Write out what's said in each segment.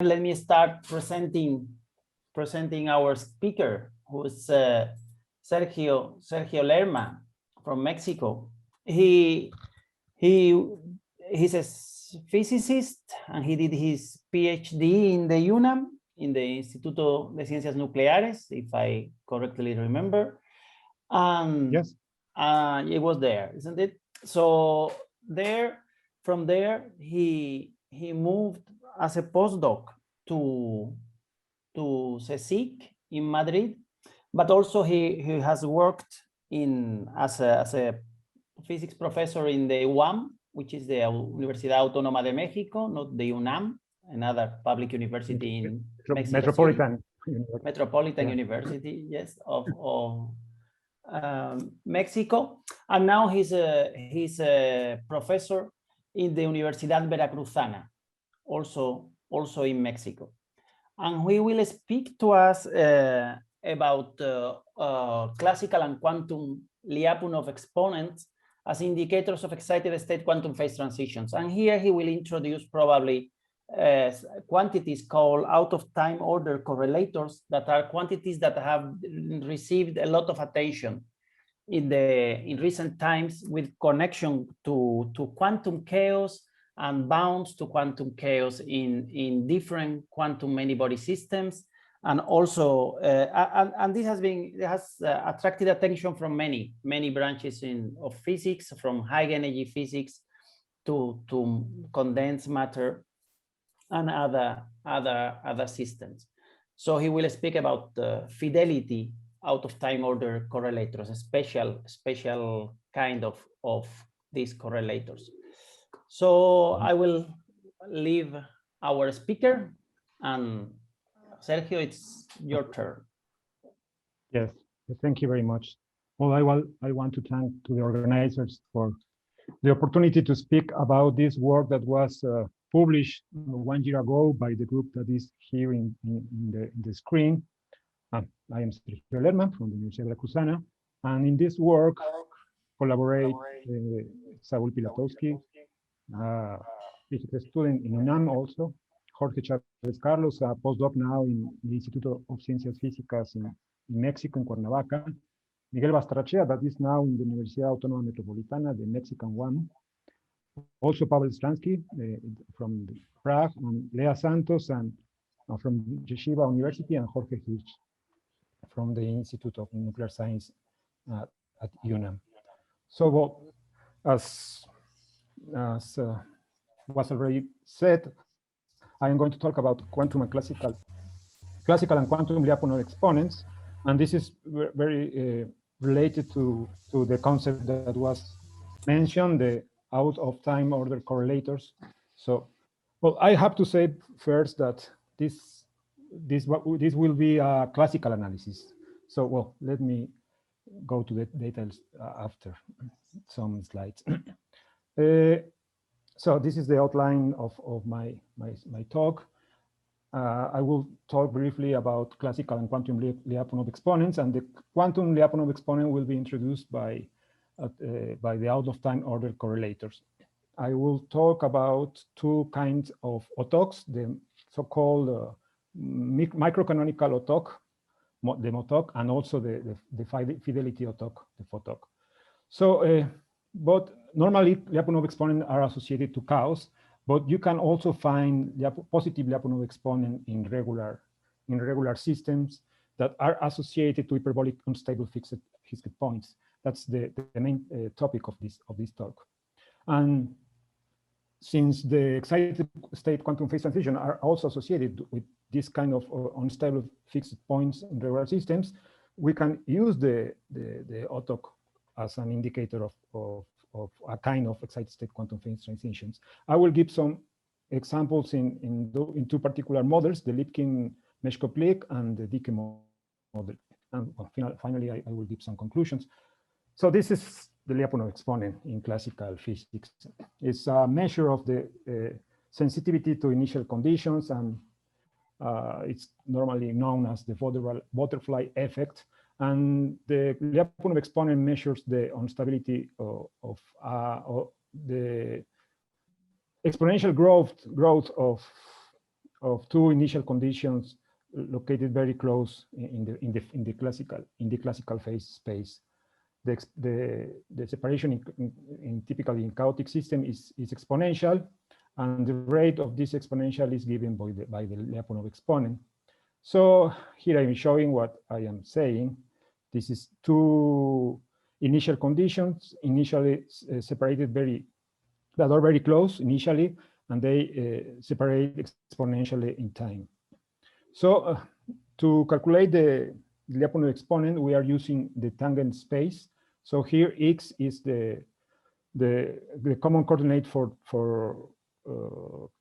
Let me start presenting our speaker, who is Sergio Lerma from Mexico. He's a physicist, and he did his PhD in the UNAM, in the Instituto de Ciencias Nucleares, if I correctly remember. Yes. It was there, isn't it? So from there, he moved as a postdoc to CSIC in Madrid, but also he has worked as a physics professor in the UAM, which is the Universidad Autónoma de Mexico, not the UNAM, another public university in Mexico Metropolitan University, yes, of Mexico. And now he's a professor in the Universidad Veracruzana, also in Mexico. And he will speak to us about classical and quantum Lyapunov exponents as indicators of excited state quantum phase transitions. And here he will introduce probably quantities called out of time order correlators, that are quantities that have received a lot of attention in recent times with connection to quantum chaos and bounds to quantum chaos in different quantum many-body systems. And also, and this has attracted attention from many branches of physics, from high energy physics to condensed matter and other systems. So he will speak about the fidelity out of time order correlators, a special kind of these correlators. So I will leave our speaker, and Sergio, it's your turn. Yes, thank you very much. Well, I want to thank to the organizers for the opportunity to speak about this work that was published 1 year ago by the group that is here in the screen. I am Sergio Lerma from the Universidad Veracruzana, and in this work collaborate Saul Pilatowski, he's a student in UNAM also, Jorge Chavez Carlos, a postdoc now in the Instituto of Ciencias Físicas in Mexico, in Cuernavaca, Miguel Bastrachea, that is now in the Universidad Autónoma Metropolitana, the Mexican one, also Pavel Stransky from Prague, and Lea Santos and from Yeshiva University, and Jorge Hirsch from the Institute of Nuclear Science at UNAM. So, well, as was already said, I am going to talk about quantum and classical and quantum Lyapunov exponents, and this is very related to the concept that was mentioned, the out of time order correlators. So, well, I have to say first that this will be a classical analysis. So, well, let me go to the details after some slides. So this is the outline of my talk. I will talk briefly about classical and quantum Lyapunov exponents, and the quantum Lyapunov exponent will be introduced by the out of time order correlators. I will talk about two kinds of FOTOCs, the so-called microcanonical FOTOC, the MOTOC, and also the fidelity FOTOC, the FOTOC. So, but normally Lyapunov exponents are associated to chaos, but you can also find positive Lyapunov exponent in regular systems that are associated to hyperbolic unstable fixed points. That's the main topic of this talk. And since the excited state quantum phase transition are also associated with this kind of unstable fixed points in regular systems, we can use the FOTOC as an indicator of a kind of excited state quantum phase transitions. I will give some examples in two particular models, the Lipkin-Meshkov-Glick and the Dicke model. And finally, I will give some conclusions. So this is the Lyapunov exponent in classical physics. It's a measure of the sensitivity to initial conditions, and it's normally known as the butterfly effect. And the Lyapunov exponent measures the instability of the exponential growth of of two initial conditions located very close in the classical phase space. The separation typically in chaotic system is exponential, and the rate of this exponential is given by the Lyapunov exponent. So here I'm showing what I am saying. This is two initial conditions, initially separated that are very close initially, and they separate exponentially in time. So to calculate the Lyapunov exponent, we are using the tangent space. So here x is the common coordinate for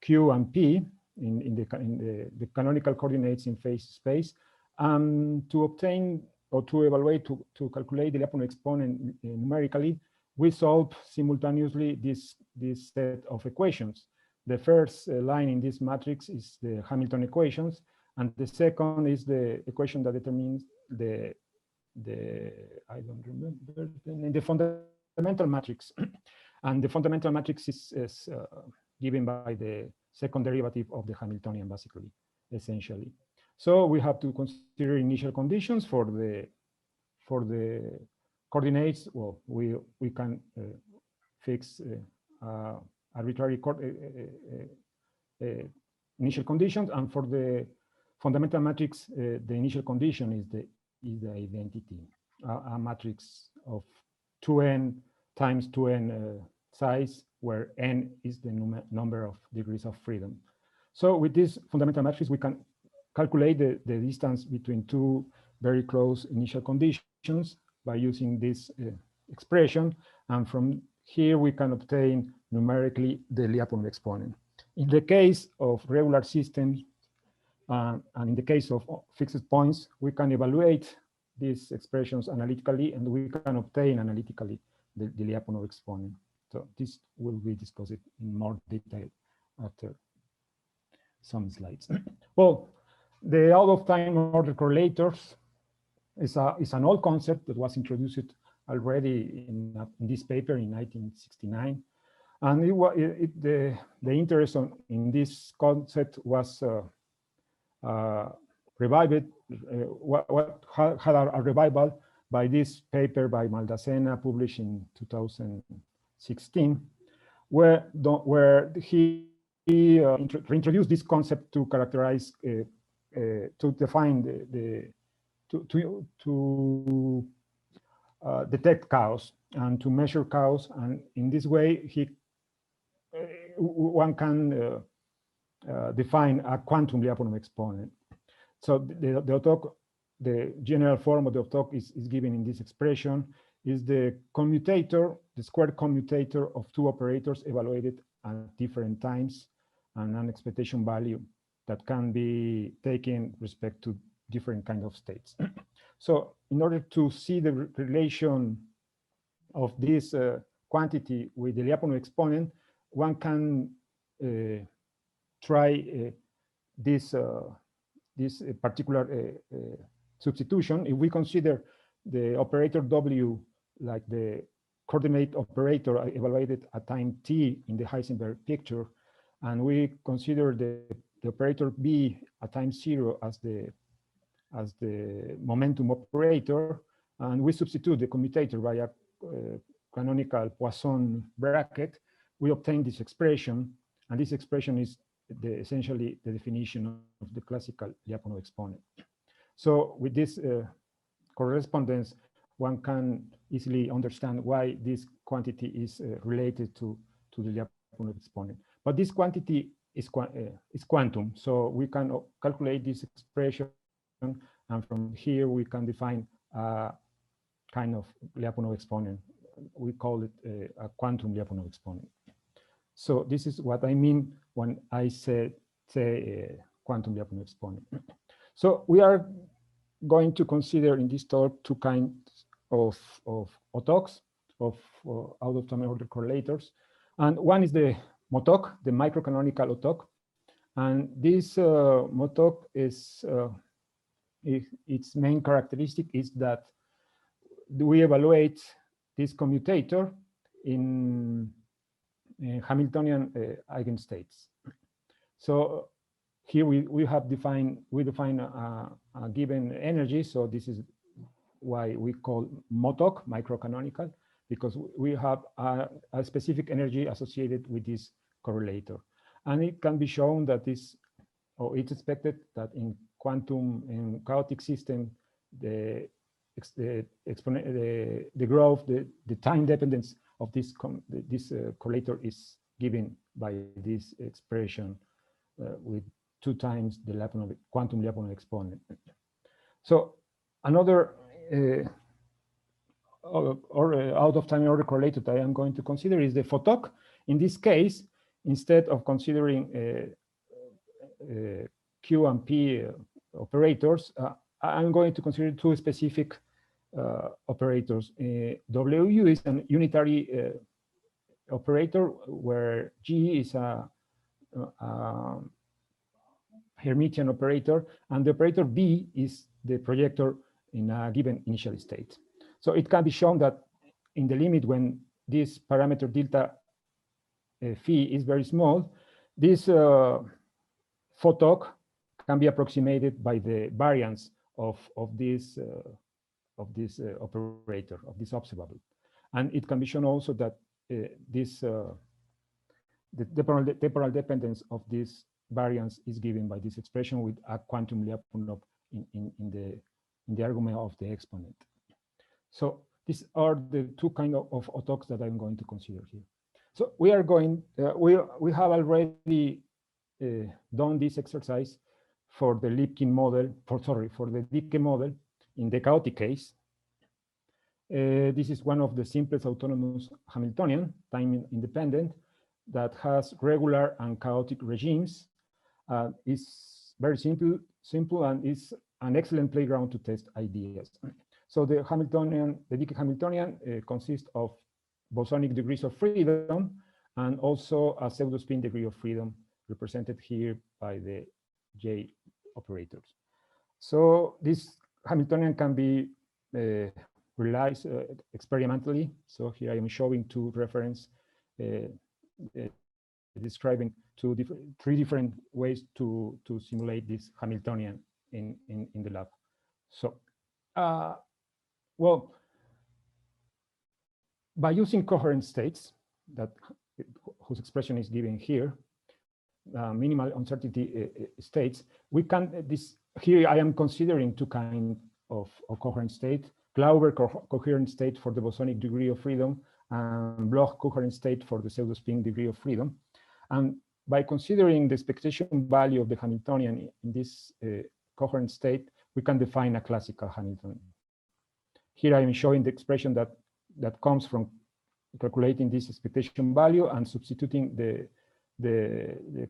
q and p in the canonical coordinates in phase space. To obtain or to evaluate, to calculate the Lyapunov exponent numerically, we solve simultaneously this set of equations. The first line in this matrix is the Hamilton equations, and the second is the equation that determines the I don't remember the fundamental matrix, and the fundamental matrix is given by the second derivative of the Hamiltonian, basically, essentially. So we have to consider initial conditions for the coordinates. Well, we can fix arbitrary initial conditions, and for the fundamental matrix, the initial condition is the identity, a matrix of 2n times 2n size, where n is the number of degrees of freedom. So with this fundamental matrix, we can calculate the distance between two very close initial conditions by using this expression, and from here we can obtain numerically the Lyapunov exponent. In the case of regular systems, and in the case of fixed points, we can evaluate these expressions analytically, and we can obtain analytically the Lyapunov exponent. So this will be discussed in more detail after some slides. Well, the out-of-time order correlators is an old concept that was introduced already in this paper in 1969, and the interest in this concept was revived. Had a revival by this paper by Maldacena, published in 2016, where he reintroduced this concept to characterize, to define to detect chaos and to measure chaos, and in this way one can define a quantum Lyapunov exponent. So the FOTOC, the general form of the FOTOC is given in this expression, is the commutator, the square commutator of two operators evaluated at different times, and an expectation value that can be taken respect to different kind of states. So in order to see the relation of this quantity with the Lyapunov exponent, one can try this particular substitution. If we consider the operator W like the coordinate operator evaluated at time t in the Heisenberg picture, and we consider the operator B at time 0 as the momentum operator, and we substitute the commutator by a canonical Poisson bracket, we obtain this expression, and this expression is essentially the definition of the classical Lyapunov exponent. So with this correspondence, one can easily understand why this quantity is related to the Lyapunov exponent. But this quantity is quantum, so we can calculate this expression, and from here we can define a kind of Lyapunov exponent. We call it a quantum Lyapunov exponent. So this is what I mean when I say quantum Lyapunov exponent. So we are going to consider in this talk two kinds of FOTOCs, of out-of-time order correlators, and one is the MOTOC, the microcanonical FOTOC, and this MOTOC is its main characteristic is that we evaluate this commutator in Hamiltonian eigenstates. So here we define a given energy. So this is why we call MOTOC, microcanonical, because we have a specific energy associated with this correlator. And it can be shown that it's expected that in chaotic system, the growth, the time dependence of this correlator is given by this expression with 2 times the quantum Lyapunov exponent. So another out of time order correlator that I am going to consider is the FOTOC. In this case, instead of considering Q and P operators, I'm going to consider 2 specific operators. WU is an unitary operator where G is a Hermitian operator, and the operator B is the projector in a given initial state. So it can be shown that in the limit when this parameter delta phi is very small, this FOTOC can be approximated by the variance of this operator, of this observable. And it can be shown also that the temporal dependence of this variance is given by this expression with a quantum Lyapunov in the argument of the exponent. So these are the 2 kinds of FOTOCs that I'm going to consider here. So we are going, we have already done this exercise for the Lipkin model, for the Dicke model in the chaotic case. This is one of the simplest autonomous Hamiltonian, time independent, that has regular and chaotic regimes. Is very simple, and is an excellent playground to test ideas. So the Dicke Hamiltonian consists of bosonic degrees of freedom and also a pseudo-spin degree of freedom represented here by the J operators. So this Hamiltonian can be realized experimentally. So here I am showing 2 reference describing 3 different ways to simulate this Hamiltonian in the lab. So, well, by using coherent states whose expression is given here, minimal uncertainty states, we can here I am considering 2 kinds of coherent state: Glauber coherent state for the bosonic degree of freedom, and Bloch coherent state for the pseudo-spin degree of freedom. And by considering the expectation value of the Hamiltonian in this coherent state, we can define a classical Hamiltonian. Here I am showing the expression that comes from calculating this expectation value and substituting the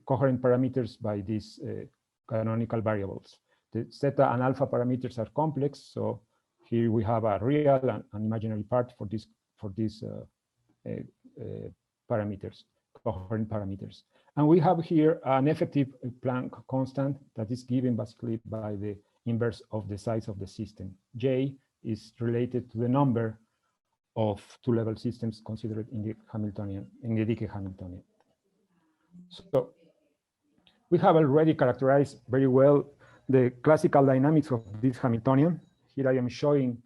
coherent parameters by these canonical variables. The zeta and alpha parameters are complex, so here we have a real and an imaginary part for these parameters, coherent parameters. And we have here an effective Planck constant that is given basically by the inverse of the size of the system. J is related to the number of 2-level systems considered in the Hamiltonian, in the Dicke Hamiltonian. So we have already characterized very well the classical dynamics of this Hamiltonian. Here I am showing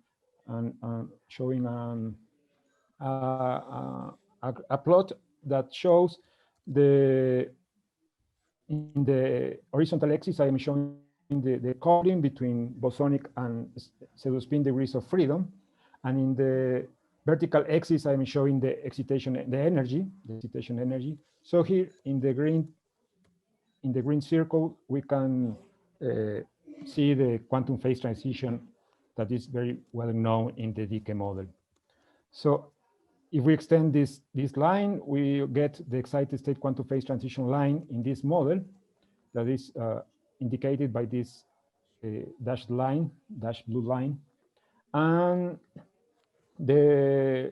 a plot that shows in the horizontal axis, I am showing the coupling between bosonic and pseudo-spin degrees of freedom, and in the vertical axis, I am showing the excitation energy. So here in the green circle, we can see the quantum phase transition that is very well known in the Dicke model. So if we extend this line, we get the excited state quantum phase transition line in this model that is indicated by this dashed blue line. And the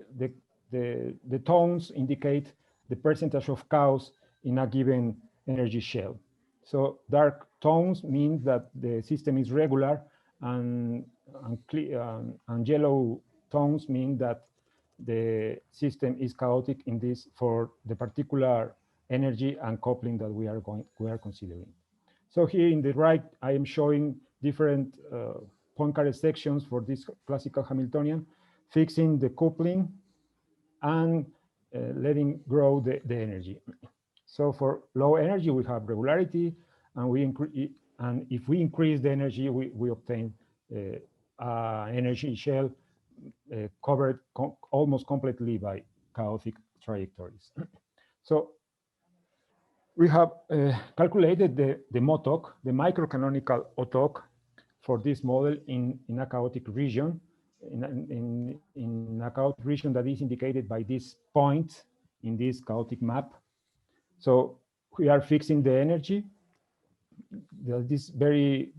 tones indicate the percentage of chaos in a given energy shell. So dark tones mean that the system is regular, and yellow tones mean that the system is chaotic in this for the particular energy and coupling that we are considering. So here in the right, I am showing different Poincare sections for this classical Hamiltonian, fixing the coupling and letting grow the energy. So for low energy, we have regularity, and if we increase the energy, we obtain energy shell covered almost completely by chaotic trajectories. So we have calculated the MOTOC, the microcanonical OTOC, for this model in a chaotic region, in a chaotic region that is indicated by this point in this chaotic map. So we are fixing the energy. This very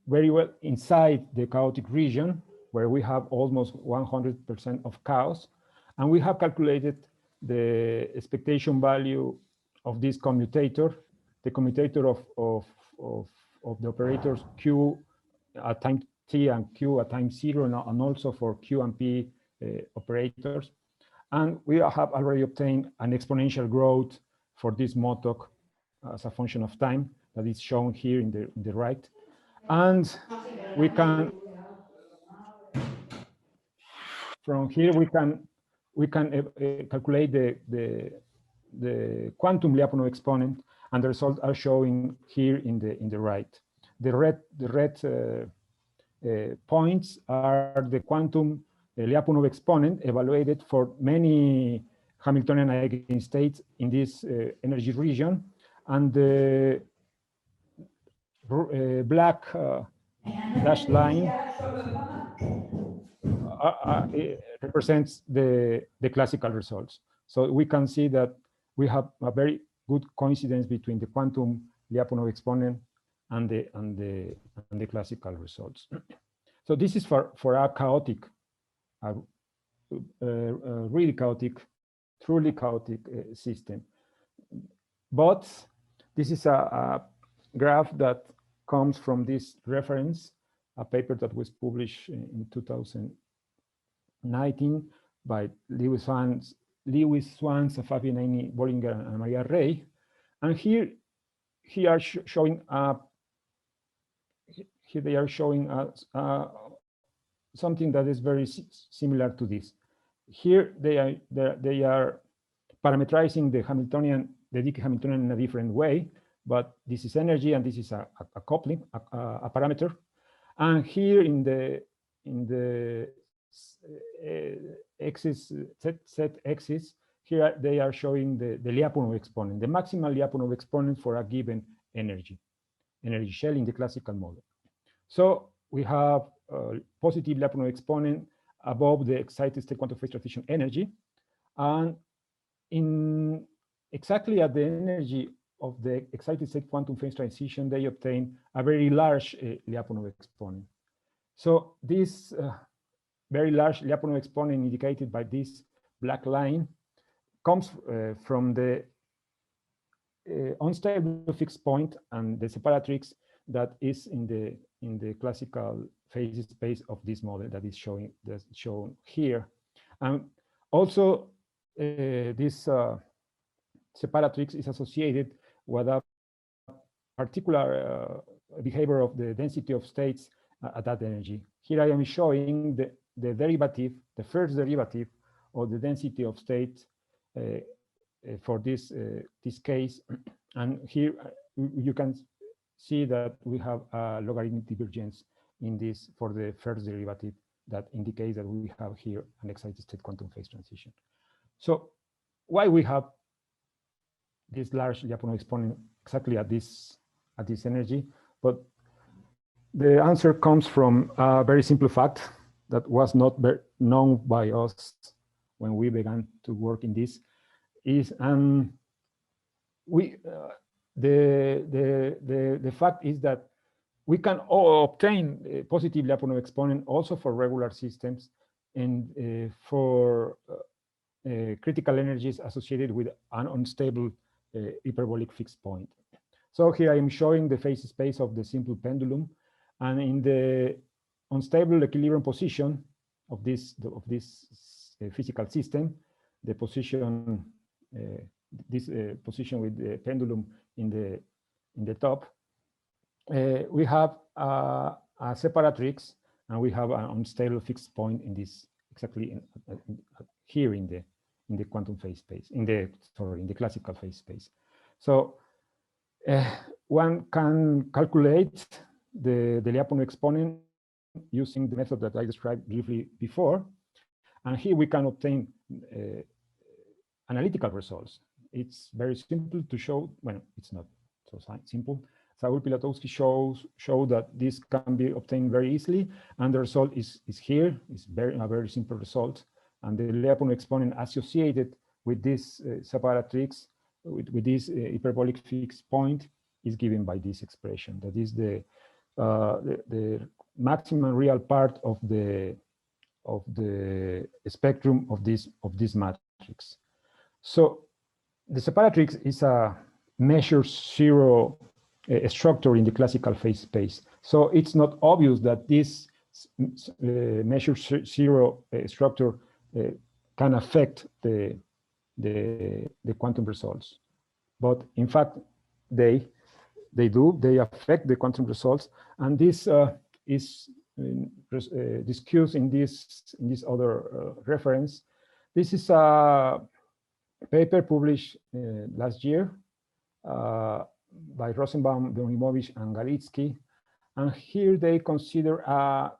well inside the chaotic region, where we have almost 100% of chaos, and we have calculated the expectation value of this commutator, the commutator of the operators Q at time t and Q at time 0, and also for Q and P operators. And we have already obtained an exponential growth for this MOTOC as a function of time that is shown here in the right. And we can, from here, we can calculate the quantum Lyapunov exponent, and the results are showing here in the right. The red points are the quantum Lyapunov exponent evaluated for many Hamiltonian eigenstates in this energy region, and the black dashed line represents the classical results. So we can see that we have a very good coincidence between the quantum Lyapunov exponent and the classical results. So this is for a chaotic, really chaotic, truly chaotic system. But this is a graph that comes from this reference, a paper that was published in 2019 by Lewis Swans, Fabianini, Bollinger, and Maria Rey. And here they are showing something that is very similar to this. Here they are parametrizing the Hamiltonian, the Dicke Hamiltonian in a different way, but this is energy and this is a coupling, a parameter. And here in the axis, z axis, here they are showing the Lyapunov exponent, the maximal Lyapunov exponent for a given energy shell in the classical model. So we have positive Lyapunov exponent above the excited state quantum phase transition energy, and in exactly at the energy of the excited state quantum phase transition, they obtain a very large Lyapunov exponent. So this very large Lyapunov exponent indicated by this black line comes from the unstable fixed point and the separatrix that is in the classical phase space of this model that is shown here. And also this separatrix is associated with a particular behavior of the density of states at that energy. Here I am showing the derivative, the first derivative of the density of states for this case. And here you can see that we have a logarithmic divergence in this for the first derivative that indicates that we have here an excited state quantum phase transition. So why we have this large Lyapunov exponent exactly at this energy? But the answer comes from a very simple fact that was not known by us when we began to work in this. The fact is that we can obtain a positive Lyapunov exponent also for regular systems and for critical energies associated with an unstable hyperbolic fixed point. So here I am showing the phase space of the simple pendulum, and in the unstable equilibrium position of this physical system, the position this position with the pendulum in the in the top, we have a separatrix, and we have an unstable fixed point in this exactly here in the quantum phase space, in the classical phase space. So one can calculate the Lyapunov exponent using the method that I described briefly before, and here we can obtain analytical results. It's very simple to show. Well, it's not so simple. Saul Pilatowski showed that this can be obtained very easily, and the result is here. It's a very simple result, and the Lyapunov exponent associated with this separatrix, with this hyperbolic fixed point, is given by this expression. That is the maximum real part of the spectrum of this matrix. So the separatrix is a measure zero structure in the classical phase space. So it's not obvious that this measure zero structure can affect the quantum results. But in fact, they affect the quantum results, and this is discussed in this other reference. This is a paper published last year by Rosenbaum, Donimovich, and Galitsky, and here they consider a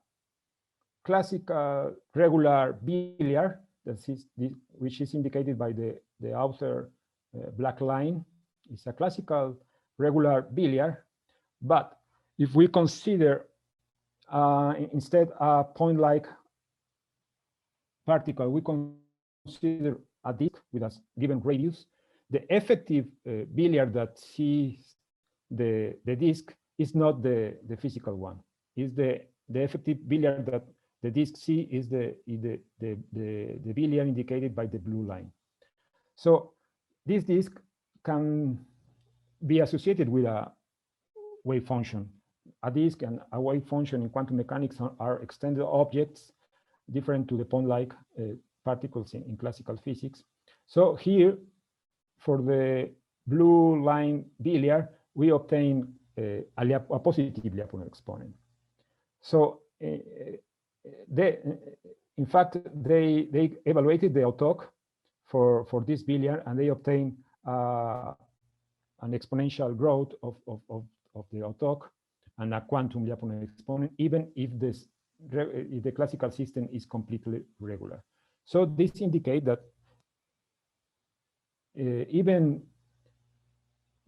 classical regular billiard, which is indicated by the outer black line. It's a classical regular billiard, but if we consider instead a point-like particle, we consider a disk with a given radius, the effective billiard that sees the disk is not the physical one. Is the effective billiard that the disk sees is the billiard indicated by the blue line. So this disk can be associated with a wave function. A disk and a wave function in quantum mechanics are extended objects, different to the point-like particles in classical physics. So here, for the blue line billiard, we obtain a positive Lyapunov exponent. So in fact, they evaluated the FOTOC for this billiard, and they obtained an exponential growth of the FOTOC and a quantum Lyapunov exponent, even if the classical system is completely regular. So this indicates that even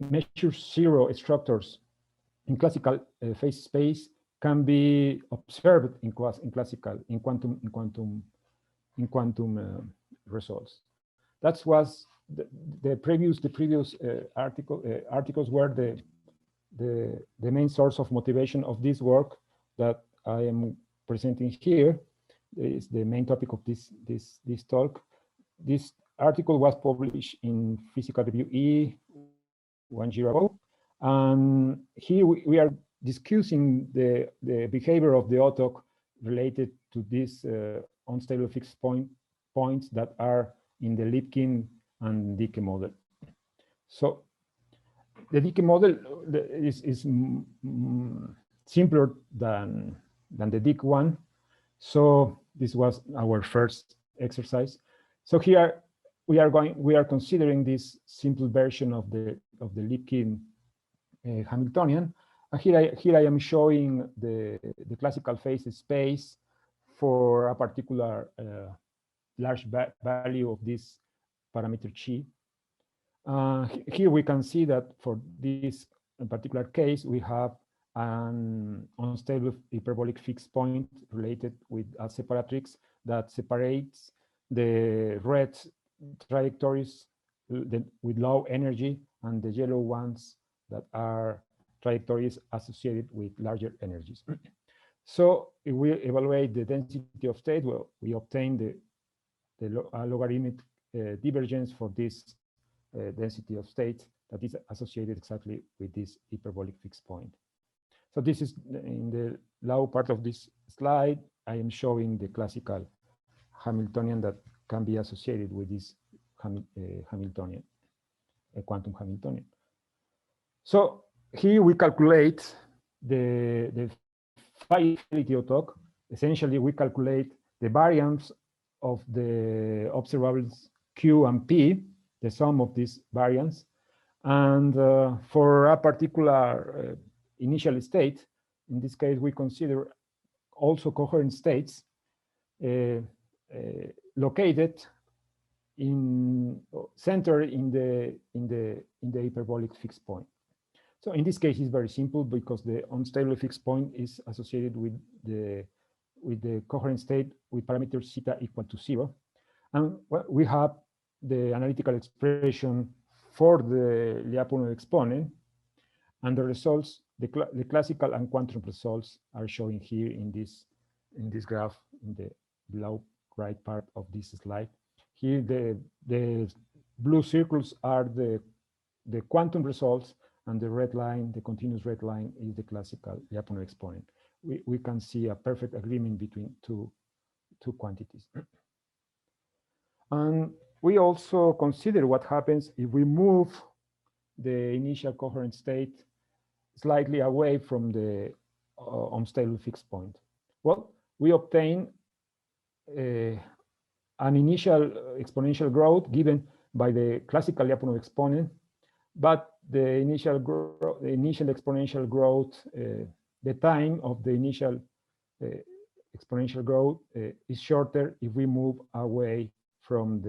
measure zero structures in classical phase space can be observed in quantum results. That was the previous articles were the main source of motivation of this work that I am presenting here. Is the main topic of this talk. This article was published in Physical Review E 1 year ago, and here we are discussing the behavior of the FOTOC related to these unstable fixed points that are in the Lipkin and Dicke model. So the Dicke model is simpler than the Dicke one. So this was our first exercise. So here we are considering this simple version of the Lipkin Hamiltonian. And here I am showing the classical phase space for a particular large value of this parameter chi. Here we can see that for this particular case, we have an unstable hyperbolic fixed point related with a separatrix that separates the red trajectories with low energy and the yellow ones that are trajectories associated with larger energies. So if we evaluate the density of state, well, we obtain the logarithmic divergence for this density of state that is associated exactly with this hyperbolic fixed point. So this is in the lower part of this slide. I am showing the classical Hamiltonian that can be associated with this Hamiltonian, a quantum Hamiltonian. So here we calculate the fidelity FOTOC. Essentially, we calculate the variance of the observables Q and P, the sum of these variance. And for a particular initial state, in this case, we consider also coherent states located centered in the hyperbolic fixed point. So in this case, it's very simple because the unstable fixed point is associated with the coherent state with parameters theta equal to 0. And we have the analytical expression for the Lyapunov exponent, and the results, the classical and quantum results are showing here in this graph in the below right part of this slide. Here the blue circles are the quantum results, and the red line, the continuous red line, is the classical Lyapunov exponent. We can see a perfect agreement between two quantities. And we also consider what happens if we move the initial coherent state slightly away from the unstable fixed point. Well, we obtain an initial exponential growth given by the classical Lyapunov exponent, but the initial exponential growth, the time of the initial exponential growth is shorter if we move away from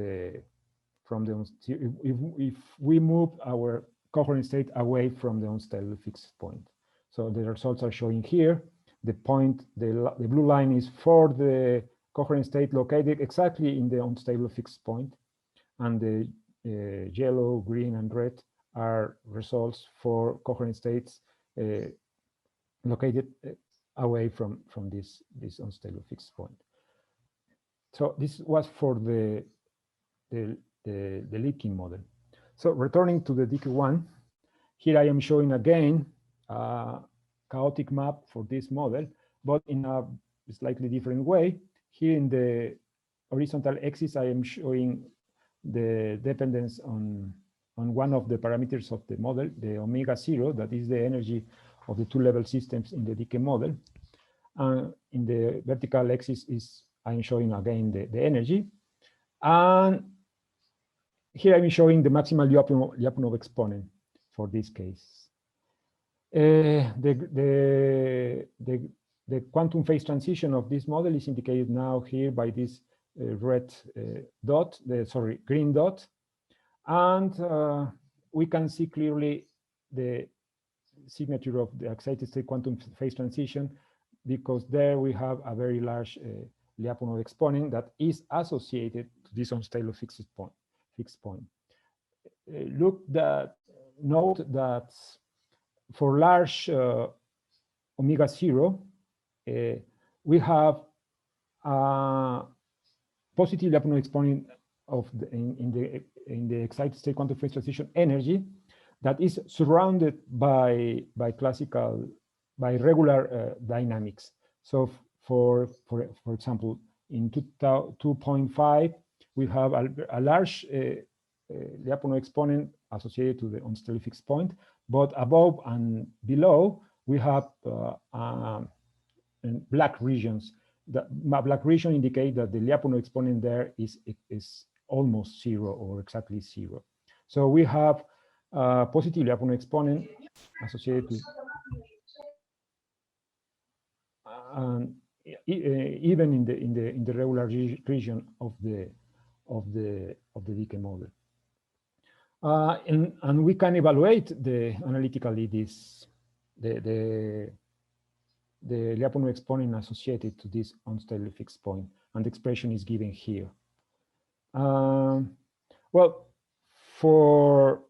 if we move our coherent state away from the unstable fixed point. So the results are showing here. The point, the blue line is for the coherent state located exactly in the unstable fixed point, and the yellow, green, and red are results for coherent states located away from this unstable fixed point. So this was for the Lipkin model. So returning to the Dicke one, here I am showing again a chaotic map for this model, but in a slightly different way. Here in the horizontal axis, I am showing the dependence on one of the parameters of the model, the omega 0, that is the energy of the two-level systems in the Dicke model. In the vertical axis I'm showing again the energy. And here I'm showing the maximal Lyapunov exponent for this case. The quantum phase transition of this model is indicated now here by this red dot, green dot. And we can see clearly the signature of the excited state quantum phase transition, because there we have a very large Lyapunov exponent that is associated to this unstable fixed point. Note that for large omega 0, we have a positive Lyapunov exponent in the excited state quantum phase transition energy that is surrounded by regular dynamics. So for example, in 2.5, we have a large Lyapunov exponent associated to the unstable fixed point, but above and below we have black regions. The black region indicate that the Lyapunov exponent there is almost 0 or exactly 0. So we have a positive Lyapunov exponent associated to even in the regular region of the Dicke model. And we can evaluate analytically the Lyapunov exponent associated to this unstable fixed point, and the expression is given here. Well, for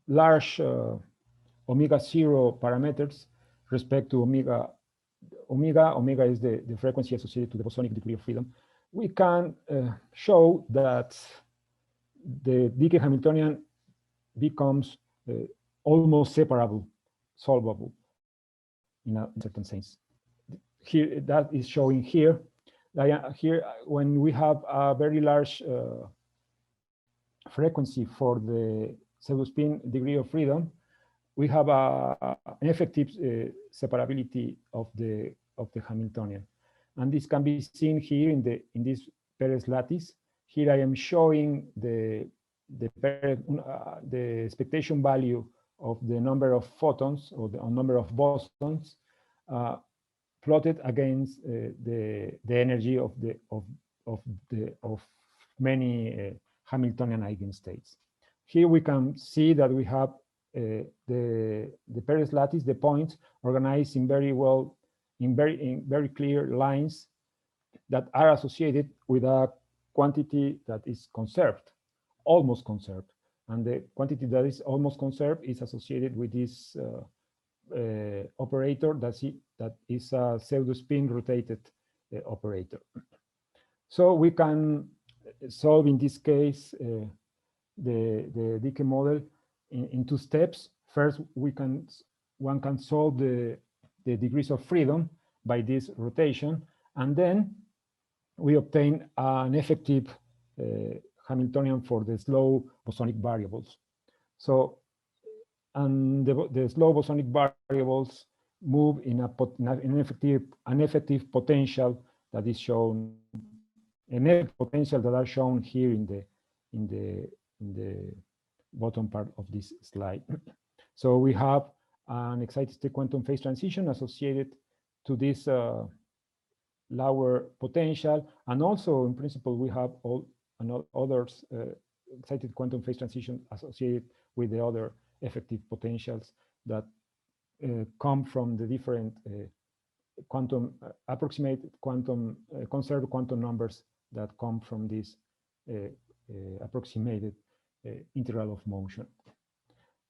large omega 0 parameters respect to omega is the frequency associated to the bosonic degree of freedom, we can show that the Dicke Hamiltonian becomes almost separable, solvable in a certain sense. Here, that is showing here. Here, when we have a very large frequency for the pseudospin degree of freedom, we have an effective separability of the Hamiltonian, and this can be seen here in this Perez lattice. Here I am showing the expectation value of the number of photons or the number of bosons plotted against the energy of many Hamiltonian eigenstates. Here we can see that we have the Perez lattice, the points organized in very clear lines that are associated with a quantity that is conserved, almost conserved. And the quantity that is almost conserved is associated with this operator that is a pseudo-spin rotated operator. So we can solve, in this case, the Dicke model in two steps. First, one can solve the degrees of freedom by this rotation, and then we obtain an effective Hamiltonian for the slow bosonic variables. So, and the slow bosonic variables move in an effective potential that is shown, potential that are shown here in the bottom part of this slide. So we have an excited state quantum phase transition associated to this lower potential, and also in principle we have others excited quantum phase transition associated with the other effective potentials that come from the different approximate quantum conserved quantum numbers that come from this approximated integral of motion.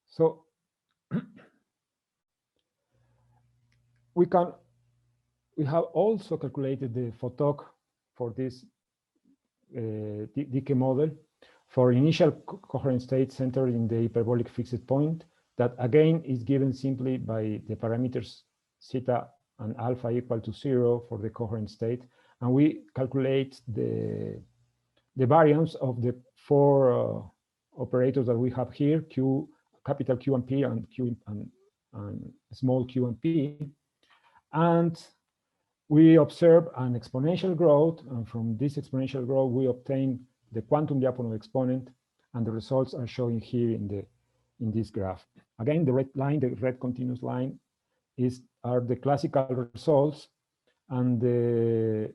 So we have also calculated the FOTOC for this Dicke model for initial coherent state centered in the hyperbolic fixed point, that again is given simply by the parameters zeta and alpha equal to 0 for the coherent state, and we calculate the variance of the four operators that we have here: Q, capital Q and P, and Q and small q and p, and we observe an exponential growth, and from this exponential growth we obtain the quantum Lyapunov exponent, and the results are showing here in this graph. Again, the red line, the red continuous line, are the classical results, and the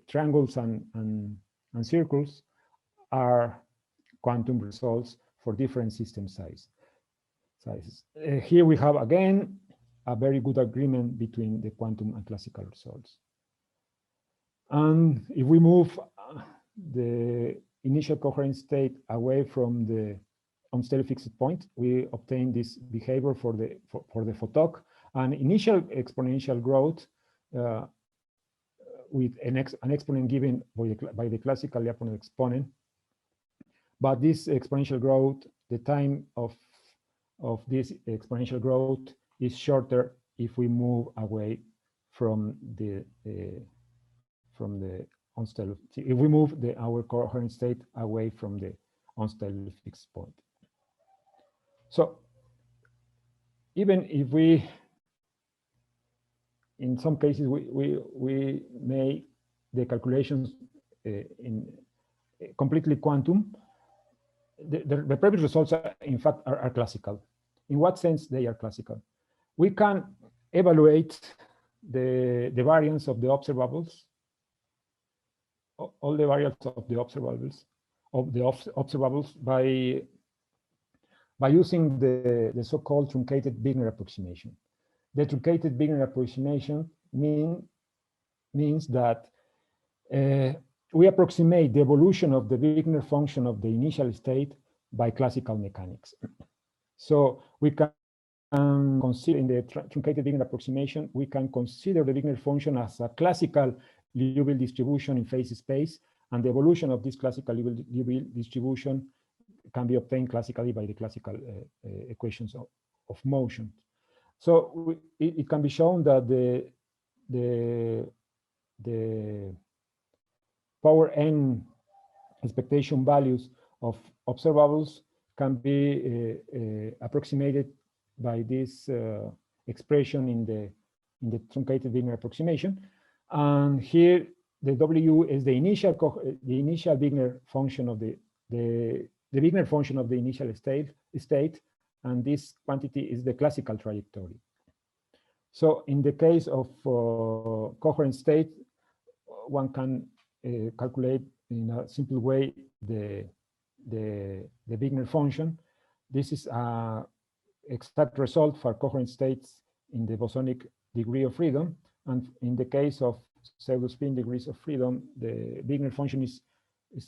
triangles and circles are quantum results for different system sizes. Here we have again a very good agreement between the quantum and classical results. And if we move the initial coherent state away from the unstable fixed point, we obtain this behavior for the FOTOC, an initial exponential growth with an exponent given by the classical Lyapunov exponent. But this exponential growth, the time of this exponential growth is shorter if we move away from the unstable. If we move our coherent state away from the unstable fixed point. So even if we, in some cases, we make the calculations in completely quantum, the previous results in fact are classical. In what sense they are classical? We can evaluate the variance of the observables, all the variance of the observables by using the so-called truncated Wigner approximation. The truncated Wigner approximation means that we approximate the evolution of the Wigner function of the initial state by classical mechanics. So we can consider, in the truncated Wigner approximation, we can consider the Wigner function as a classical Liouville distribution in phase space, and the evolution of this classical Liouville distribution can be obtained classically by the classical equations of motion. So it can be shown that the power n expectation values of observables can be approximated by this expression in the truncated Wigner approximation. And here the W is the initial Wigner function of the Wigner function of the initial state, and this quantity is the classical trajectory. So in the case of coherent state, one can calculate in a simple way the Wigner function. This is an exact result for coherent states in the bosonic degree of freedom. And in the case of pseudo-spin degrees of freedom, the Wigner function is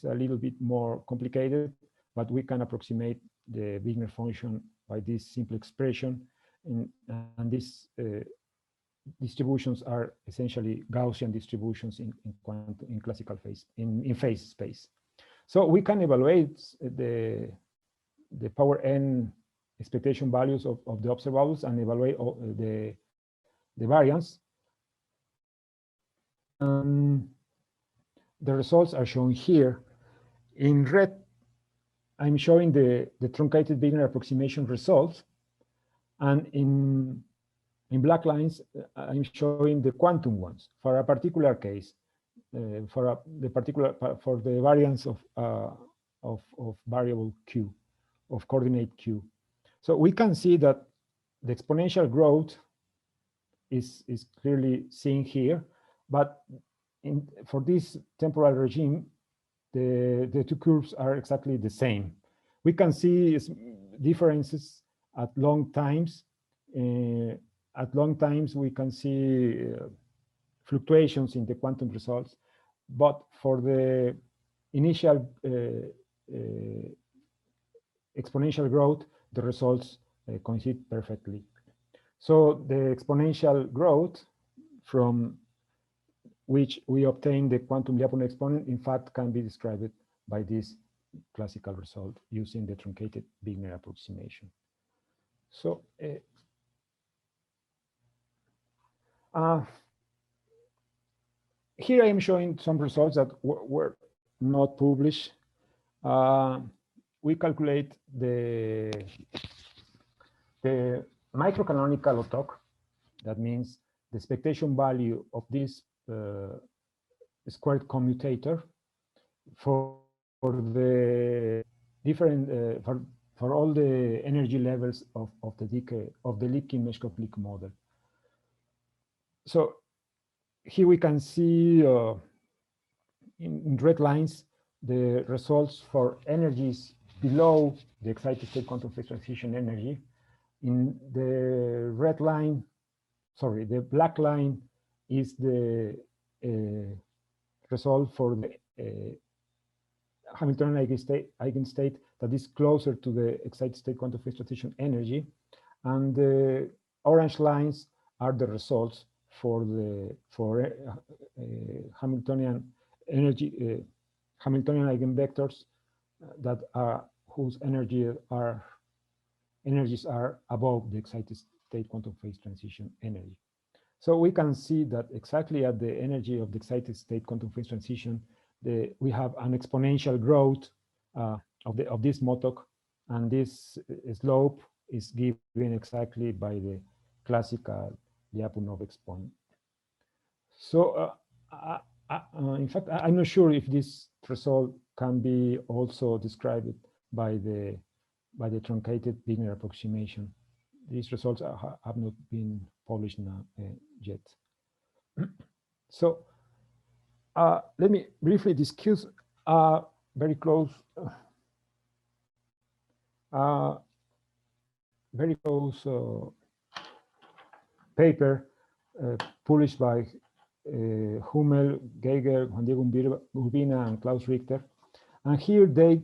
a little bit more complicated, but we can approximate the Wigner function by this simple expression. And these distributions are essentially Gaussian distributions in classical phase, in phase space. So we can evaluate the power n expectation values of the observables and evaluate the variance. The results are shown here. In red, I'm showing the truncated Wigner approximation results, and in black lines, I'm showing the quantum ones for a particular case, for the variance of variable q, of coordinate q. So we can see that the exponential growth is clearly seen here, but for this temporal regime, the two curves are exactly the same. We can see differences at long times. At long times, we can see fluctuations in the quantum results, but for the initial exponential growth, the results coincide perfectly. So the exponential growth from which we obtain the quantum Lyapunov exponent, in fact, can be described by this classical result using the truncated Wigner approximation. So here I am showing some results that were not published. We calculate the microcanonical FOTOC. That means the expectation value of this squared commutator for the different for all the energy levels of the Dicke, of the Lipkin-Meshkov-Glick model. So here we can see in red lines the results for energies below the excited state quantum phase transition energy. In the red line, sorry, the black line is the result for the Hamiltonian eigenstate that is closer to the excited state quantum phase transition energy, and the orange lines are the results for the Hamiltonian energy Hamiltonian eigenvectors that are whose energies are above the excited state quantum phase transition energy. So we can see that exactly at the energy of the excited state quantum phase transition, we have an exponential growth of this FOTOC, and this slope is given exactly by the classical Lyapunov exponent. So in fact, I'm not sure if this result can be also described by the truncated Wigner approximation. These results have not been published now, yet. So let me briefly discuss a very close paper published by Hummel, Geiger, Juan Diego Urbina, and Klaus Richter. And here they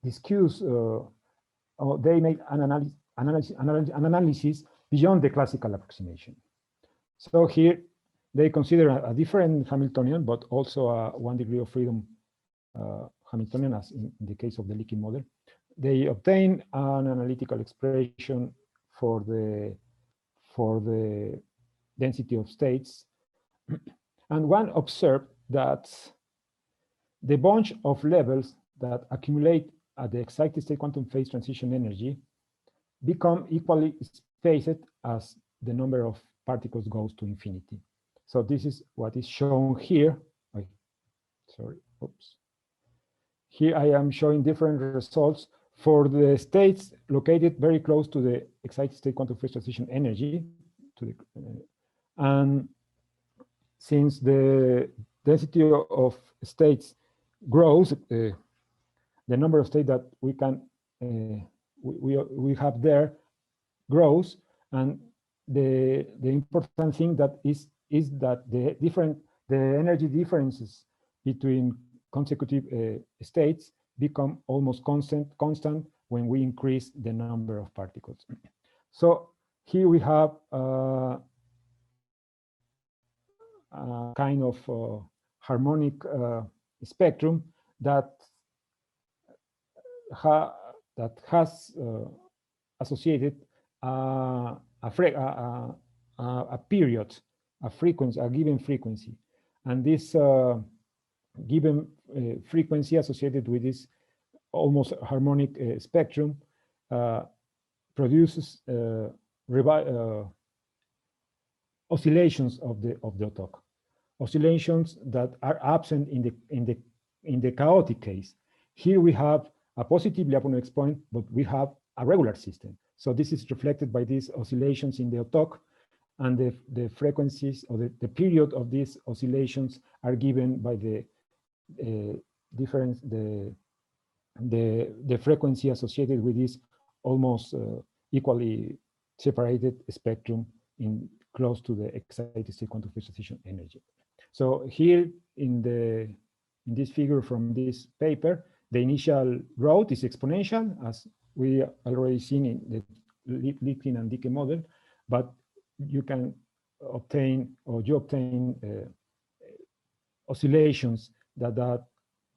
discuss, they make an analysis beyond the classical approximation. So here they consider a different Hamiltonian, but also a 1 degree of freedom Hamiltonian, as in the case of the Leaking model. They obtain an analytical expression for the density of states. And one observed that the bunch of levels that accumulate at the excited state quantum phase transition energy become equally spaced as the number of particles goes to infinity. So this is what is shown here. Sorry, oops. Here I am showing different results for the states located very close to the excited state quantum phase transition energy. And since the density of states grows, the number of states that we can we have there grows, and the important thing that is that the energy differences between consecutive states become almost constant when we increase the number of particles. So here we have a kind of harmonic spectrum that has associated a period, a frequency, a given frequency, and this given frequency associated with this almost harmonic spectrum produces oscillations of the FOTOC, oscillations that are absent in the chaotic case. Here we have a positive Lyapunov exponent, but we have a regular system. So this is reflected by these oscillations in the FOTOC, and the frequencies or the period of these oscillations are given by the difference, the frequency associated with this almost equally separated spectrum in close to the excited state quantum phase transition energy. So here in this figure from this paper, the initial growth is exponential, as we already seen in the Lipkin and Dicke model, but you can obtain, or you obtain oscillations that are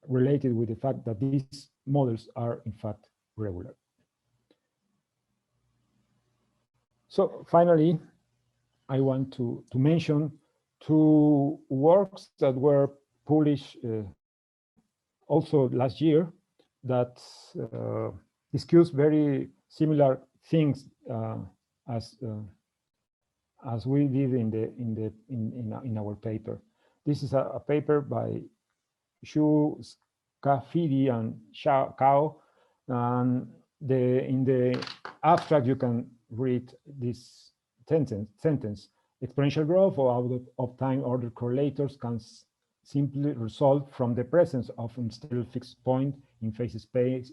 related with the fact that these models are in fact regular. So finally, I want to mention two works that were published also last year that discuss very similar things as we did in our paper. This is a paper by Xu, Scafidi, and Cao, and in the abstract you can read this sentence: exponential growth of time ordered correlators can simply result from the presence of unstable fixed point in phase space,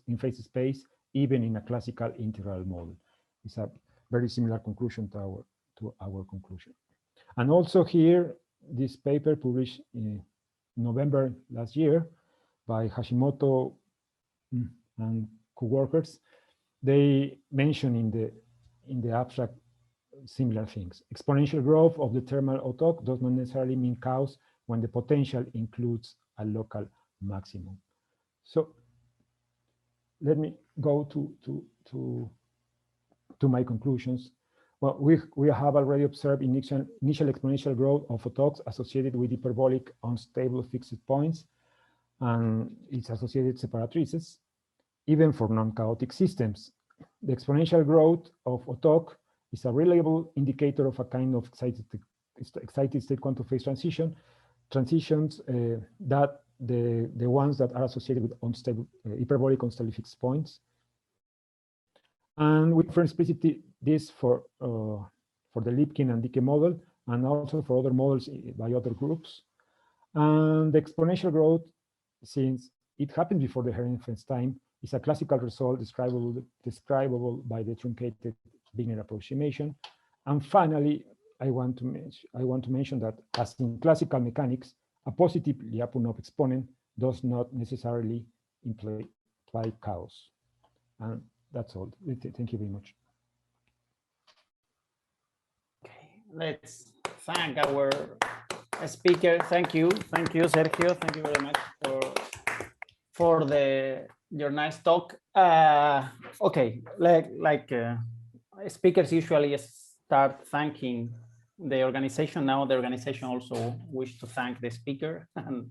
even in a classical integral model. It's a very similar conclusion to our conclusion. And also here, this paper published in November last year by Hashimoto and co-workers, they mention in the abstract similar things. Exponential growth of the thermal FOTOC does not necessarily mean chaos when the potential includes a local maximum. So let me go to my conclusions. Well, we have already observed initial exponential growth of FOTOCs associated with hyperbolic unstable fixed points and its associated separatrices, even for non-chaotic systems. The exponential growth of FOTOC is a reliable indicator of a kind of excited state quantum phase transitions that the ones that are associated with unstable hyperbolic unstable fixed points. And we explicitly this for the Lipkin and Dicke model, and also for other models by other groups. And the exponential growth, since it happened before the Herrenfest time, is a classical result describable by the truncated Wigner approximation. And finally, I want to mention that, as in classical mechanics, a positive Lyapunov exponent does not necessarily imply chaos. And that's all. Thank you very much. Okay, let's thank our speaker. Thank you, Sergio. Thank you very much for your nice talk. Okay, like speakers usually start thanking the organization. Now the organization also wish to thank the speaker, and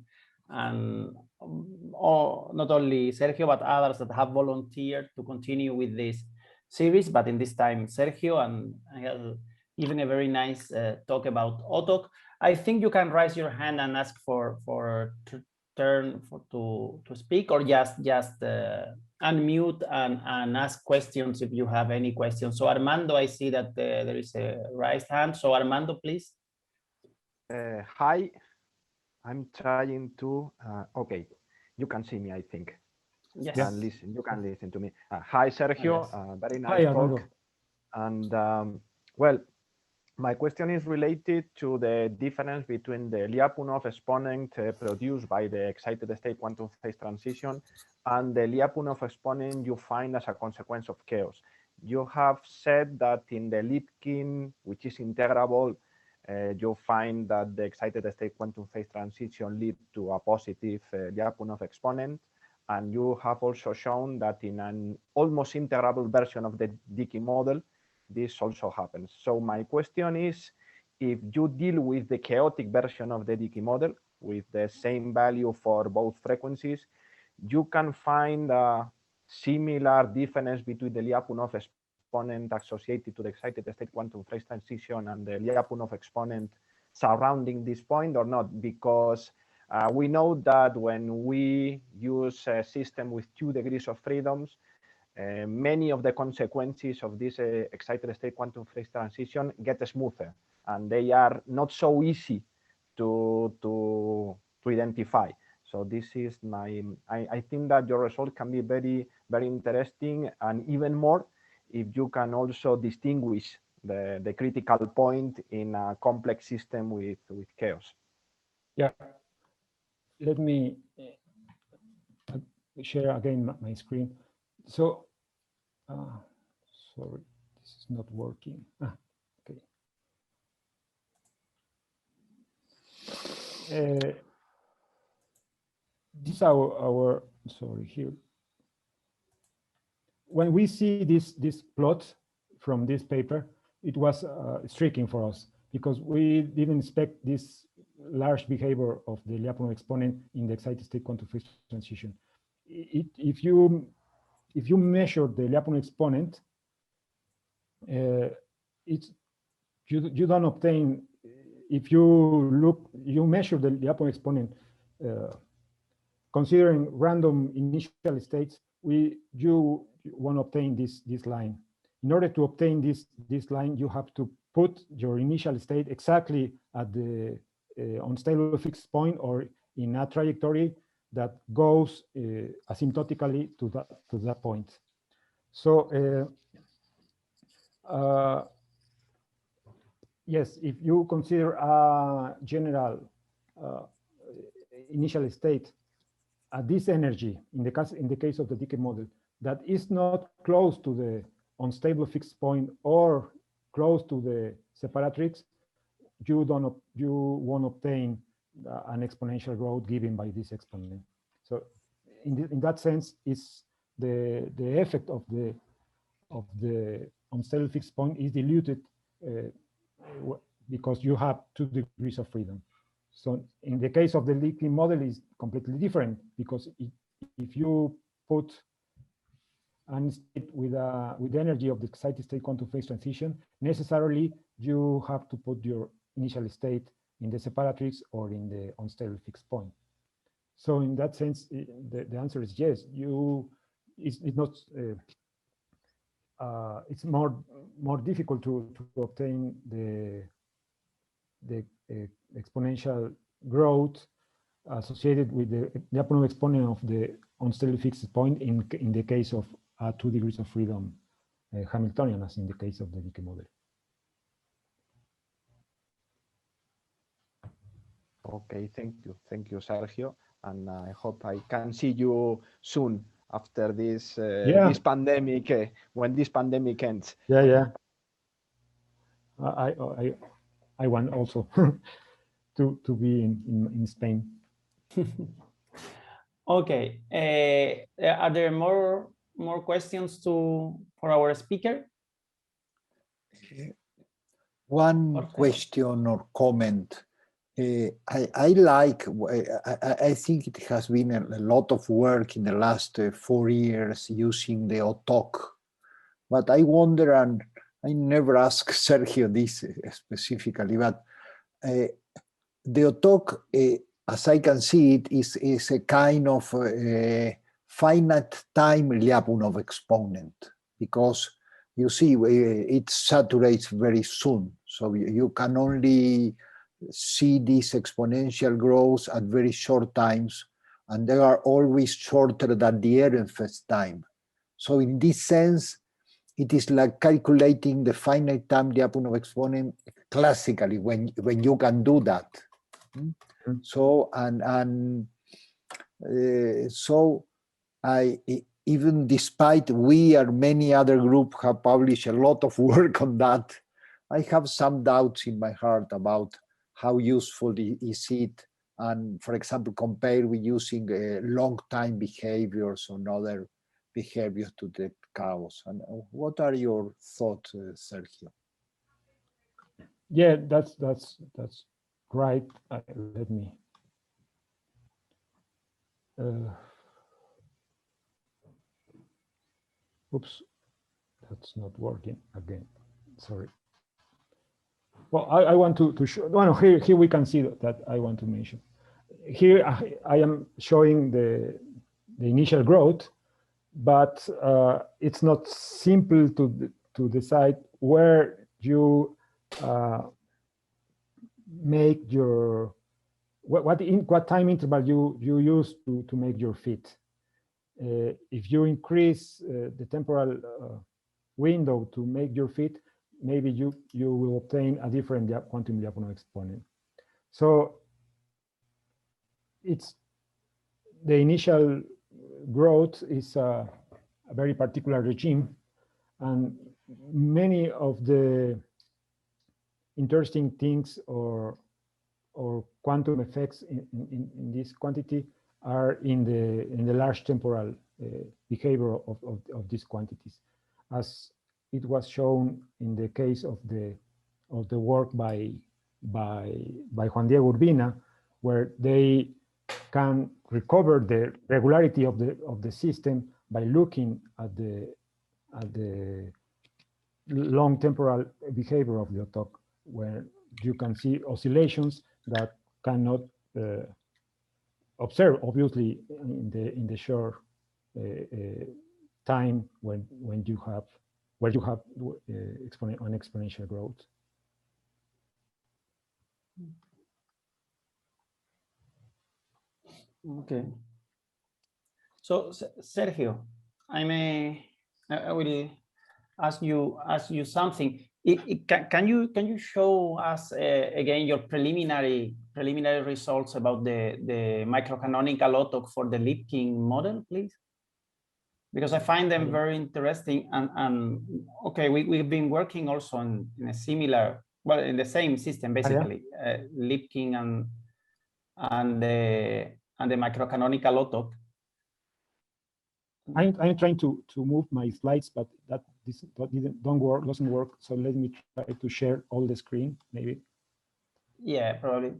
not only Sergio, but others that have volunteered to continue with this series. But in this time, Sergio, and I have given a very nice talk about FOTOC. I think you can raise your hand and ask for to speak, or just unmute and ask questions if you have any questions. So Armando, I see that there is a raised hand. So Armando, please. Hi, I'm trying to, okay, you can see me, I think. Yes. And listen, you can listen to me. Hi, Sergio, yes. very nice talk. And well, my question is related to the difference between the Lyapunov exponent produced by the excited state quantum phase transition and the Lyapunov exponent you find as a consequence of chaos. You have said that in the Lipkin, which is integrable, you find that the excited state quantum phase transition lead to a positive Lyapunov exponent. And you have also shown that in an almost integrable version of the Dicke model, this also happens. So my question is, if you deal with the chaotic version of the Dicke model with the same value for both frequencies, you can find a similar difference between the Lyapunov exponent associated to the excited state quantum phase transition and the Lyapunov exponent surrounding this point or not? Because we know that when we use a system with 2 degrees of freedoms, many of the consequences of this excited state quantum phase transition get smoother, and they are not so easy to identify. So this is my, I think that your result can be very, very interesting, and even more if you can also distinguish the critical point in a complex system with chaos. Yeah, let me share again my screen. So, sorry, this is not working. Okay. This is our sorry here. When we see this plot from this paper, it was striking for us because we didn't expect this large behavior of the Lyapunov exponent in the excited state quantum phase transition. If you measure the Lyapunov exponent, you don't obtain. If you measure the Lyapunov exponent considering random initial states, you want to obtain this line. In order to obtain this line, you have to put your initial state exactly at the unstable fixed point or in a trajectory that goes asymptotically to that point. So yes, if you consider a general initial state at this energy, in the case of the Dicke model, that is not close to the unstable fixed point or close to the separatrix, you won't obtain an exponential growth given by this exponent. So in that sense, it's the effect of the unstable fixed point is diluted because you have 2 degrees of freedom. So in the case of the Lipkin model is completely different, because if you put an state with the energy of the excited state quantum phase transition, necessarily you have to put your initial state in the separatrix or in the unstable fixed point. So in that sense, the answer is yes. It's more difficult to obtain the exponential growth associated with the Lyapunov exponent of the unstable fixed point in the case of 2 degrees of freedom Hamiltonian, as in the case of the Dicke model. Okay, thank you, Sergio, and I hope I can see you soon after this this pandemic, when this pandemic ends. Yeah. I want also to be in Spain. Okay. Are there more questions for our speaker? One question or comment I like, I think it has been a lot of work in the last 4 years using the FOTOC, but I wonder, and I never asked Sergio this specifically, but the FOTOC, as I can see it, is a kind of finite time Lyapunov exponent, because you see it saturates very soon. So you can only see this exponential growth at very short times, and they are always shorter than the Ehrenfest time. So in this sense, it is like calculating the finite time Lyapunov exponent classically when you can do that. Mm-hmm. So so I, even despite we or many other groups have published a lot of work on that, I have some doubts in my heart about how useful is it, and for example, compare with using long time behaviors or other behaviors to the chaos. And what are your thoughts, Sergio? Yeah, that's right. Let me. Oops, that's not working again. Sorry. Well, I want to show. Well, here we can see that I want to mention. Here I am showing the initial growth, but it's not simple to decide where you make your what time interval you use to make your fit. If you increase the temporal window to make your fit, maybe you will obtain a different quantum Lyapunov exponent. So it's the initial growth is a very particular regime, and many of the interesting things or quantum effects in this quantity are in the large temporal behavior of these quantities, as it was shown in the case of the work by Juan Diego Urbina, where they can recover the regularity of the system by looking at the long temporal behavior of the FOTOC, where you can see oscillations that cannot observe, obviously, in the short time when you have exponential growth. Okay. So Sergio, I will ask you something. Can you show us again your preliminary results about the microcanonical FOTOC for the Lipkin model, please? Because I find them very interesting, and okay, we've been working also in a similar, well, in the same system basically, Lipkin and the microcanonical FOTOC. I'm trying to move my slides, but doesn't work. So let me try to share all the screen, maybe. Yeah, probably.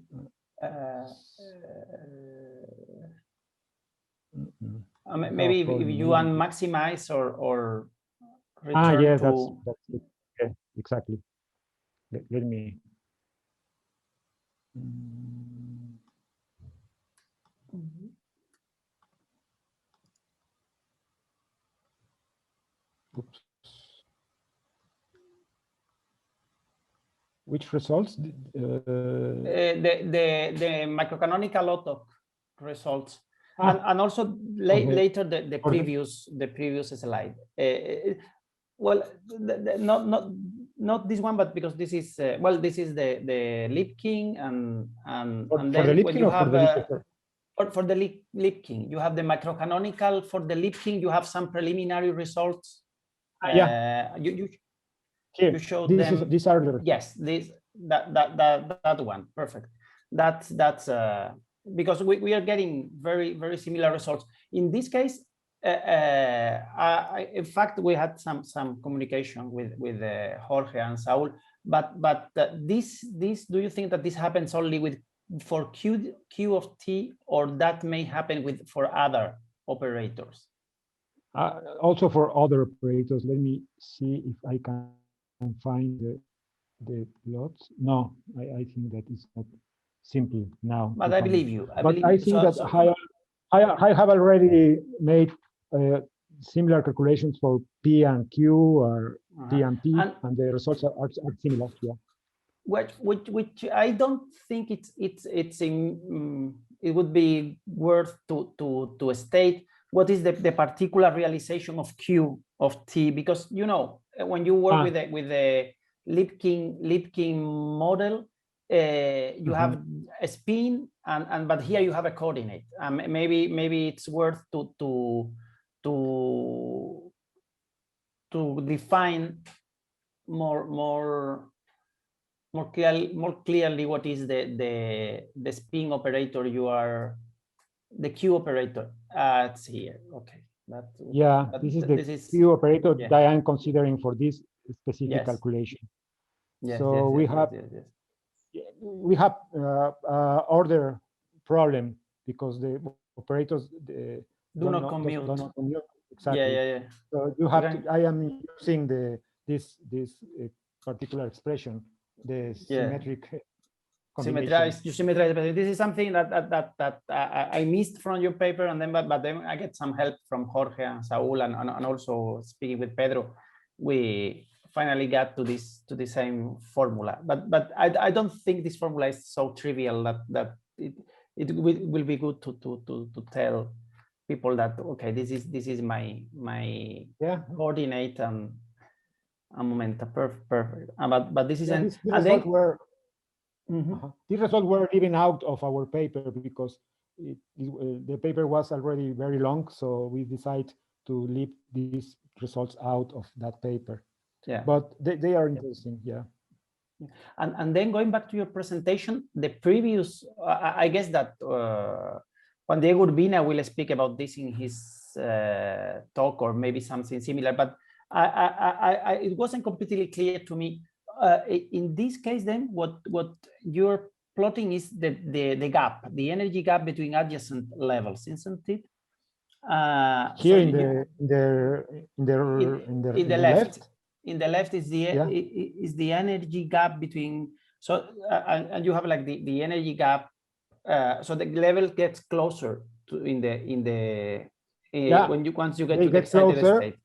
Maybe if you want maximize or return yeah, to. that's it. Okay, exactly. Let me. Oops. Which results? The microcanonical FOTOC results, and also later the previous slide. Well, not this one, but because this is well, this is the Lipkin and then when you have for the Lipkin, you have the microcanonical. For the Lipkin, you have some preliminary results. You showed them. These are the yes, that one, perfect. That's because we are getting very similar results in this case. In fact, we had some communication with Jorge and Saul, but this do you think that this happens only with for Q of t, or that may happen with for other operators? Also for other operators. Let me see if I can find the plots. No, I think that is not simple now. But I believe you. But I think that I have already made similar calculations for P and Q or P and P, and the results are similar. Yeah. Which I don't think it would be worth to state what is the particular realization of Q of t, because you know when you work with the Lipkin model, you have a spin but here you have a coordinate. Maybe it's worth to define more clearly what is the spin operator you are, the Q operator. It's here. Okay. This is the Q operator that I am considering for this specific calculation. So we have order problem because the operators do not commute. Exactly. So you have to. I am using this particular expression, the symmetric. Symmetrize. This is something that I missed from your paper, and then but then I get some help from Jorge and Saul, and also speaking with Pedro, we finally got to the same formula. But I don't think this formula is so trivial that it will be good to tell people that okay, this is my coordinate and momenta. Perfect. But this is these results were leaving out of our paper because the paper was already very long, so we decided to leave these results out of that paper. But they are interesting. And then going back to your presentation, the previous, I guess that Juan Diego Urbina will speak about this in his talk, or maybe something similar, but it wasn't completely clear to me. In this case, then, what you're plotting is the gap, the energy gap between adjacent levels, isn't it? Here in the left. In the left is the energy gap between. So and you have like the energy gap. So the level gets closer to once you get to the excited state.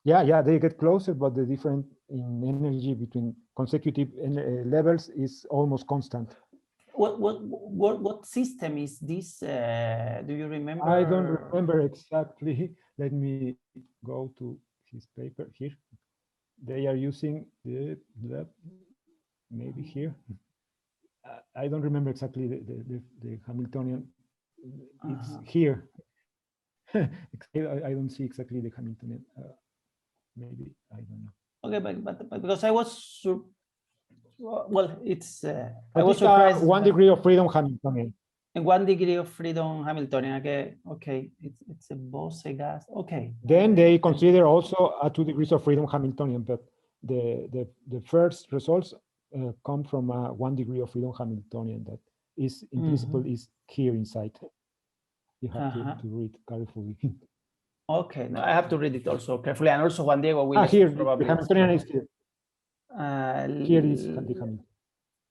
They get closer, but the difference in energy between consecutive levels is almost constant. What system is this? Do you remember? I don't remember exactly. Let me go to his paper here. They are using maybe here. I don't remember exactly the Hamiltonian. It's here. I don't see exactly the Hamiltonian. Maybe I don't know. Okay, but because I was well, it's I was surprised. 1 degree of freedom Hamiltonian. And 1 degree of freedom Hamiltonian. Okay, it's a Bose gas. Okay. Then they consider also a 2 degrees of freedom Hamiltonian, but the first results come from a 1 degree of freedom Hamiltonian that is in principle is here inside. You have to read carefully. Okay, no, I have to read it also carefully, and also Juan Diego will here probably. The Hamiltonian is here. Here is the Hamiltonian.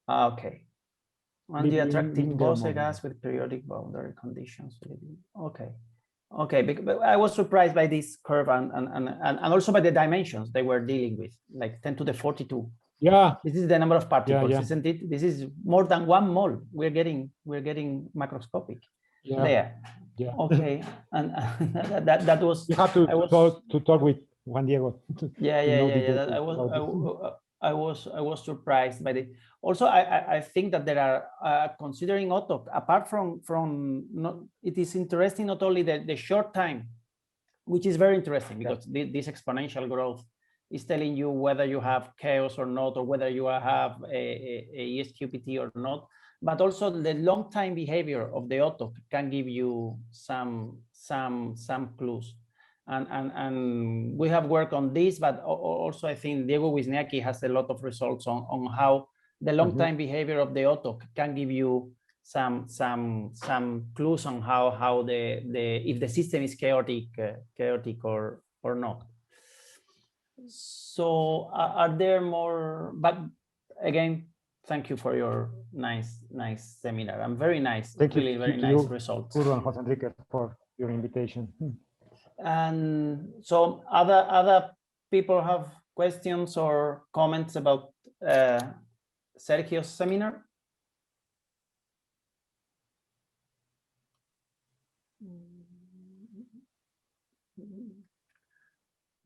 Okay. On the attractive Bose gas with periodic boundary conditions. Okay. But I was surprised by this curve and also by the dimensions they were dealing with, like 10 to the 42. Yeah. This is the number of particles, isn't it? This is more than 1 mole. We're getting macroscopic. There. Yeah. Okay. And that was. You have to talk with Juan Diego. I was surprised by it. Also, I think that there are considering FOTOC, apart from it is interesting not only the short time, which is very interesting because this exponential growth is telling you whether you have chaos or not, or whether you have a ESQPT or not, but also the long time behavior of the FOTOC can give you some clues. And we have worked on this, but also I think Diego Wisniewski has a lot of results on how the long time behavior of the FOTOC can give you clues on how if the system is chaotic or not. So are there more? But again, thank you for your nice seminar and very nice, really very nice results. Puro and Jose Enrique, for your invitation. And so other people have questions or comments about Sergio's seminar?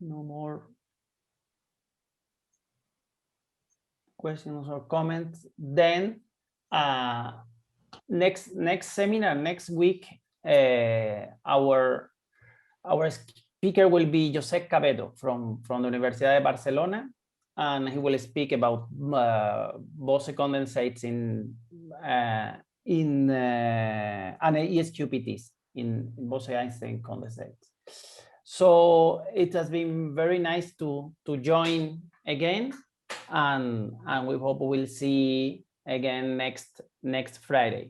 No more questions or comments. Then next seminar next week, our speaker will be Josep Cabedo from the Universidad de Barcelona, and he will speak about Bose condensates and ESQPTs in Bose-Einstein condensates. So it has been very nice to join again, and we hope we'll see again next Friday.